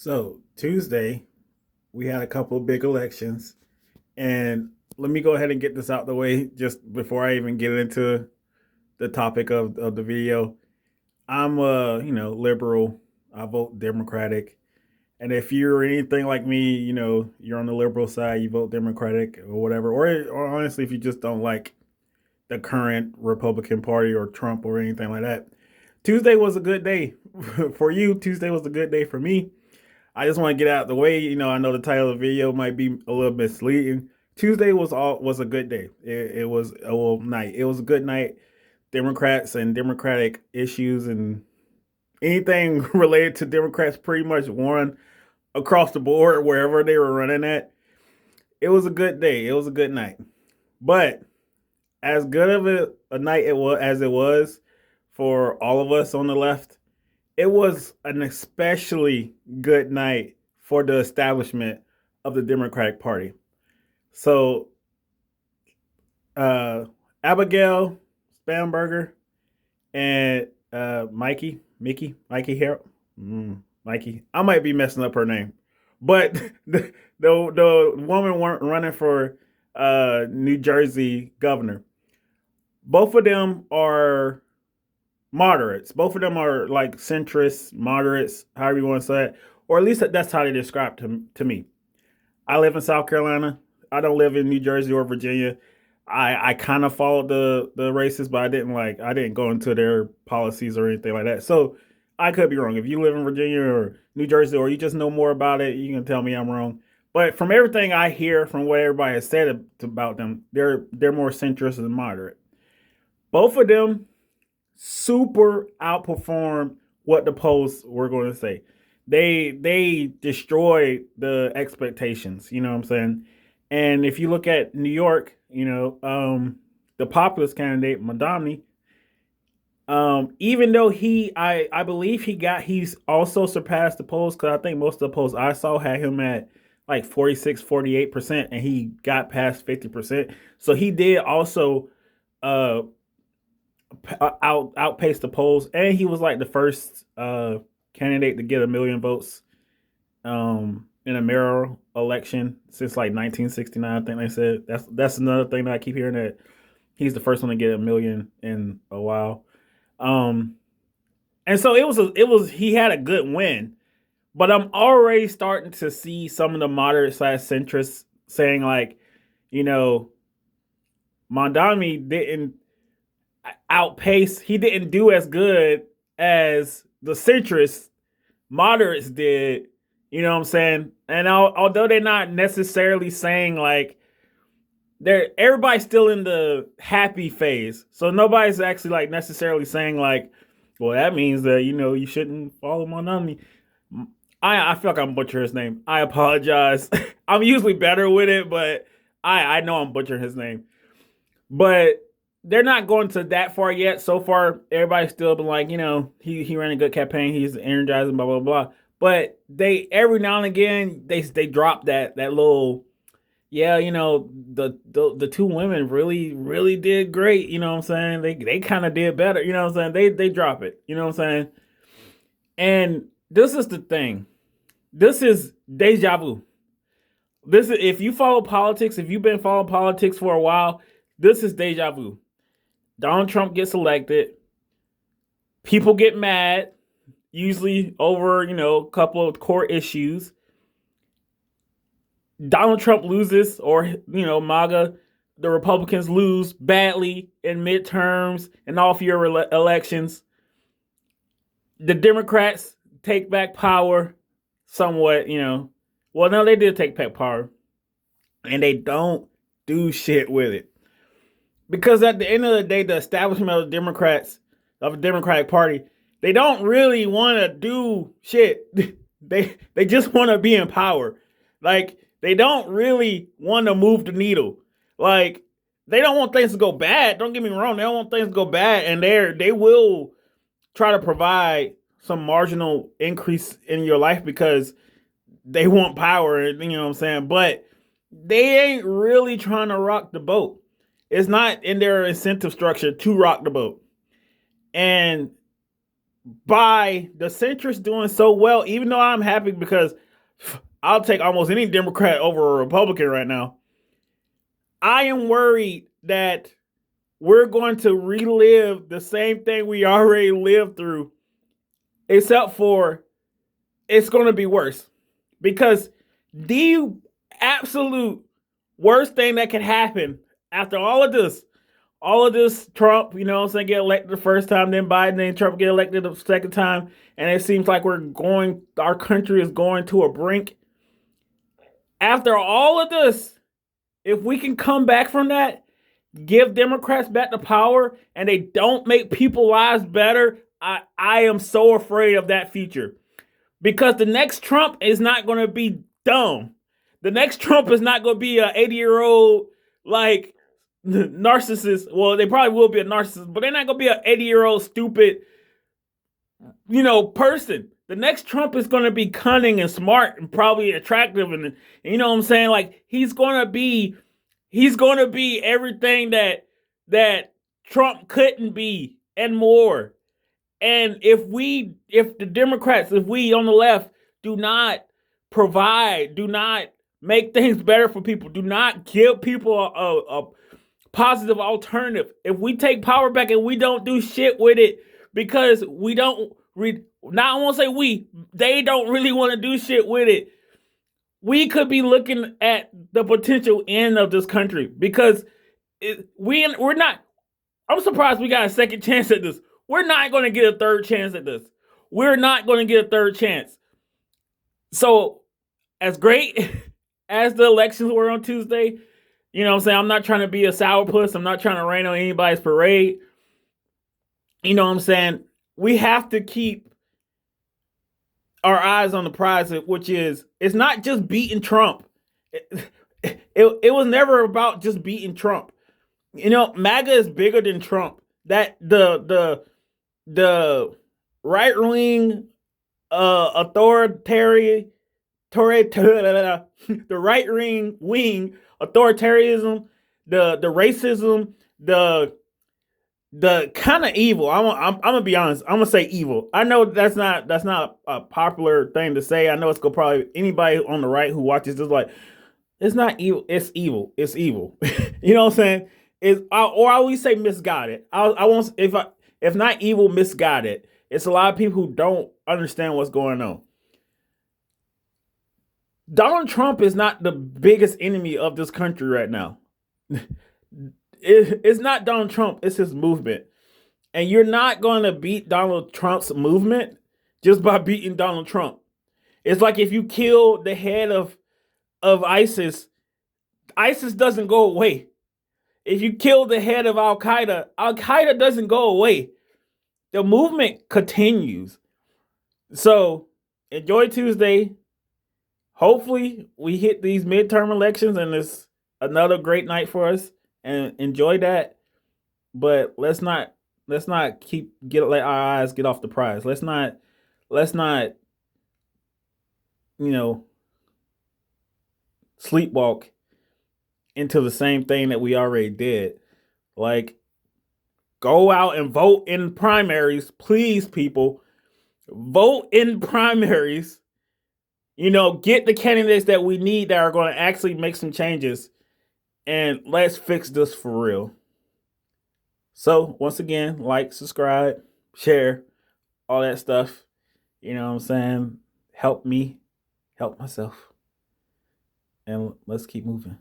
So Tuesday, we had a couple of big elections, and let me go ahead and get this out the way just before I even get into the topic of the video. I'm liberal. I vote Democratic, and if you're anything like me, you're on the liberal side, you vote Democratic or whatever, or honestly, if you just don't like the current Republican Party or Trump or anything like that, Tuesday was a good day for you. Tuesday was a good day for me. I just want to get out of the way. I know the title of the video might be a little misleading. Tuesday was a good day. It was night. It was a good night. Democrats and Democratic issues and anything related to Democrats pretty much won across the board wherever they were running at. It was a good day. It was a good night. But as good of a night it was as it was for all of us on the left, it was an especially good night for the establishment of the Democratic Party. So, uh, Abigail Spamberger and Mikey Harold, Mikey. I might be messing up her name, but the woman weren't running for New Jersey governor. Both of them are moderates. Both of them are like centrists, moderates, however you want to say it, or at least that's how they describe to me. I live in South Carolina. I don't live in New Jersey or Virginia. I kind of followed the races, but I didn't go into their policies or anything like that. So I could be wrong. If you live in Virginia or New Jersey or you just know more about it, you can tell me I'm wrong. But from everything I hear, from what everybody has said about them, they're more centrist and moderate. Both of them super outperformed what the polls were going to say. They destroyed the expectations. You know what I'm saying? And if you look at New York, the populist candidate Madani, even though I believe he's also surpassed the polls because I think most of the polls I saw had him at like 46, 48%, and he got past 50%. So he did also uh outpaced the polls, and he was like the first candidate to get a million votes in a mayoral election since like 1969. I think they said that's another thing that I keep hearing, that he's the first one to get a million in a while. Um, and so it was he had a good win, but I'm already starting to see some of the moderate slash centrists saying like, you know, Mondami didn't outpace. He didn't do as good as the centrist moderates did. You know what I'm saying? And although they're not necessarily saying like everybody's still in the happy phase, so nobody's actually like necessarily saying like, well, that means that you shouldn't follow Monami. I feel like I'm butchering his name. I apologize. I'm usually better with it, but I know I'm butchering his name. But they're not going to that far yet. So far, everybody's still been like, he ran a good campaign. He's energizing, blah blah blah. But they every now and again they drop that little, yeah, the two women really did great. You know what I'm saying? They kind of did better. You know what I'm saying? They drop it. You know what I'm saying? And this is the thing. This is deja vu. This is, if you follow politics, if you've been following politics for a while, this is deja vu. Donald Trump gets elected. People get mad, usually over, a couple of core issues. Donald Trump loses, or, MAGA, the Republicans lose badly in midterms and off-year elections. The Democrats take back power somewhat, Well, no, they did take back power. And they don't do shit with it. Because at the end of the day, the establishment of the Democrats, of the Democratic Party, they don't really want to do shit. They just want to be in power. Like, they don't really want to move the needle. Like, they don't want things to go bad. Don't get me wrong. They don't want things to go bad, and they will try to provide some marginal increase in your life because they want power. You know what I'm saying? But they ain't really trying to rock the boat. It's not in their incentive structure to rock the boat. And by the centrists doing so well, even though I'm happy because I'll take almost any Democrat over a Republican right now. I am worried that we're going to relive the same thing we already lived through, except for it's going to be worse. Because the absolute worst thing that can happen after all of this Trump, you know what I'm saying, get elected the first time, then Biden, then Trump get elected the second time, and it seems like our country is going to a brink. After all of this, if we can come back from that, give Democrats back the power, and they don't make people's lives better, I am so afraid of that future. Because the next Trump is not going to be dumb. The next Trump is not going to be an 80-year-old like narcissist. Well, they probably will be a narcissist, but they're not going to be an 80-year-old stupid, person. The next Trump is going to be cunning and smart and probably attractive, and you know what I'm saying? Like he's going to be everything that Trump couldn't be and more. And if the Democrats, if we on the left do not do not make things better for people, do not give people a positive alternative, if we take power back and we don't do shit with it because we don't now I won't say they don't really want to do shit with it, we could be looking at the potential end of this country because we're not. I'm surprised we got a second chance at this. We're not going to get a third chance at this. We're not going to get a third chance. So, as great as the elections were on Tuesday, you know what I'm saying? I'm not trying to be a sourpuss. I'm not trying to rain on anybody's parade. You know what I'm saying? We have to keep our eyes on the prize, which is, it's not just beating Trump. It was never about just beating Trump. MAGA is bigger than Trump. That the right wing the right wing authoritarianism, the racism, the kind of evil. I'm gonna be honest. I'm gonna say evil. I know that's not a popular thing to say. I know it's gonna probably anybody on the right who watches this like it's not evil. It's evil. It's evil. You know what I'm saying? Or I always say misguided. I won't if not evil, misguided. It's a lot of people who don't understand what's going on. Donald Trump is not the biggest enemy of this country right now. It's not Donald Trump, it's his movement. And you're not going to beat Donald Trump's movement just by beating Donald Trump. It's like if you kill the head of ISIS, ISIS doesn't go away. If you kill the head of Al Qaeda doesn't go away. The movement continues. So enjoy Tuesday. Hopefully we hit these midterm elections and it's another great night for us and enjoy that. But let's not let our eyes get off the prize. Let's not sleepwalk into the same thing that we already did. Like, go out and vote in primaries, please, people. Vote in primaries. Get the candidates that we need that are going to actually make some changes, and let's fix this for real. So, once again, like, subscribe, share, all that stuff. You know what I'm saying? Help me help myself. And let's keep moving.